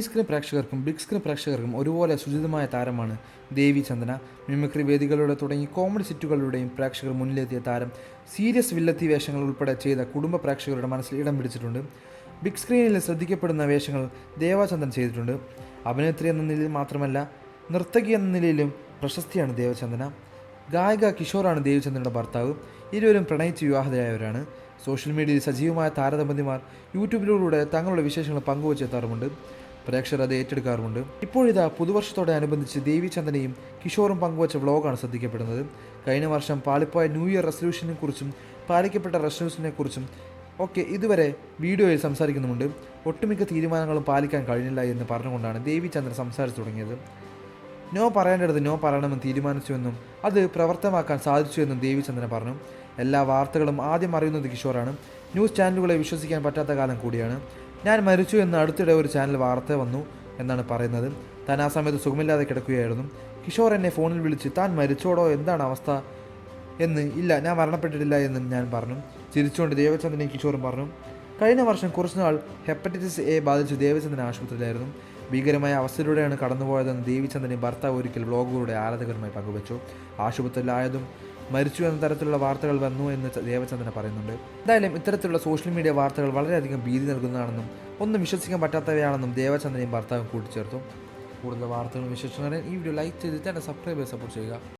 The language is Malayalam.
സ്ക്രീൻ പ്രേക്ഷകർക്കും ബിഗ് സ്ക്രീൻ പ്രേക്ഷകർക്കും ഒരുപോലെ സുചിതമായ താരമാണ് ദേവി ചന്ദന. മിമിക്രി വേദികളിലൂടെ തുടങ്ങി കോമഡി സിറ്റുകളിലൂടെയും പ്രേക്ഷകർ മുന്നിലെത്തിയ താരം സീരിയസ് വില്ലത്തി വേഷങ്ങൾ ഉൾപ്പെടെ ചെയ്ത കുടുംബ പ്രേക്ഷകരുടെ മനസ്സിൽ ഇടം പിടിച്ചിട്ടുണ്ട്. ബിഗ് സ്ക്രീനിൽ ശ്രദ്ധിക്കപ്പെടുന്ന വേഷങ്ങൾ ദേവചന്ദൻ ചെയ്തിട്ടുണ്ട്. അഭിനേത്രി എന്ന നിലയിൽ മാത്രമല്ല, നർത്തകി എന്ന നിലയിലും പ്രശസ്തിയാണ് ദേവചന്ദന. ഗായിക കിഷോറാണ് ദേവിചന്ദ്രൻ്റെ ഭർത്താവ്. ഇരുവരും പ്രണയിച്ച് വിവാഹിതരായവരാണ്. സോഷ്യൽ മീഡിയയിൽ സജീവമായ താരദമ്പതിമാർ യൂട്യൂബിലൂടെ തങ്ങളുടെ വിശേഷങ്ങൾ പങ്കുവച്ചെത്താറുമുണ്ട്. പ്രേക്ഷകർ അത് ഏറ്റെടുക്കാറുമുണ്ട്. ഇപ്പോഴിതാ പുതുവർഷത്തോടനുബന്ധിച്ച് ദേവിചന്ദനയും കിഷോറും പങ്കുവച്ച വ്ളോഗാണ് ശ്രദ്ധിക്കപ്പെടുന്നത്. കഴിഞ്ഞ വർഷം പാളിപ്പോയ ന്യൂ ഇയർ റെസൊല്യൂഷനെ കുറിച്ചും പാലിക്കപ്പെട്ട റെസൊല്യൂഷനെ കുറിച്ചും ഒക്കെ ഇതുവരെ വീഡിയോയിൽ സംസാരിക്കുന്നുമുണ്ട്. ഒട്ടുമിക്ക തീരുമാനങ്ങളും പാലിക്കാൻ കഴിഞ്ഞില്ല എന്ന് പറഞ്ഞുകൊണ്ടാണ് ദേവിചന്ദ്രൻ സംസാരിച്ചു തുടങ്ങിയത്. നോ പറയേണ്ടത് നോ പറയണമെന്ന് തീരുമാനിച്ചുവെന്നും അത് പ്രവർത്തനമാക്കാൻ സാധിച്ചുവെന്നും ദേവിചന്ദ്രൻ പറഞ്ഞു. എല്ലാ വാർത്തകളും ആദ്യം അറിയുന്നത് കിഷോറാണ്. ന്യൂസ് ചാനലുകളെ വിശ്വസിക്കാൻ പറ്റാത്ത കാലം കൂടിയാണ്. ഞാൻ മരിച്ചു എന്ന് അടുത്തിടെ ഒരു ചാനൽ വാർത്ത വന്നു എന്നാണ് പറയുന്നത്. താൻ ആ സമയത്ത് സുഖമില്ലാതെ കിടക്കുകയായിരുന്നു. കിഷോർ എന്നെ ഫോണിൽ വിളിച്ച് താൻ മരിച്ചോടോ, എന്താണ് അവസ്ഥ എന്ന്. ഇല്ല, ഞാൻ മരണപ്പെട്ടിട്ടില്ല എന്നും ഞാൻ പറഞ്ഞു. ചിരിച്ചുകൊണ്ട് ദേവചന്ദ്രനെയും കിഷോറും പറഞ്ഞു. കഴിഞ്ഞ വർഷം കുറച്ചുനാൾ ഹെപ്പറ്റൈറ്റിസ് എ ബാധിച്ച് ദേവചന്ദ്രൻ ആശുപത്രിയിലായിരുന്നു. ഭീകരമായ അവസ്ഥയിലൂടെയാണ് കടന്നുപോയതെന്ന് ദേവിചന്ദ്രൻ ഭർത്താവ് ഒരിക്കൽ വ്ളോഗുകളുടെ ആരാധകരുമായി പങ്കുവച്ചു. ആശുപത്രിയിലായതും മരിച്ചു എന്ന തരത്തിലുള്ള വാർത്തകൾ വന്നു എന്ന് ദേവചന്ദ്രൻ പറയുന്നുണ്ട്. എന്തായാലും ഇത്തരത്തിലുള്ള സോഷ്യൽ മീഡിയ വാർത്തകൾ വളരെയധികം ഭീതി നൽകുന്നതാണെന്നും ഒന്നും വിശ്വസിക്കാൻ പറ്റാത്തവയാണെന്നും ദേവചന്ദ്രനെയും ഭർത്താവും കൂട്ടിച്ചേർത്തു. കൂടുതൽ വാർത്തകളും വിശേഷങ്ങളും ഈ വീഡിയോ ലൈക്ക് ചെയ്തിട്ട് എൻ്റെ സബ്സ്ക്രൈബേഴ്സ് സപ്പോർട്ട് ചെയ്യുക.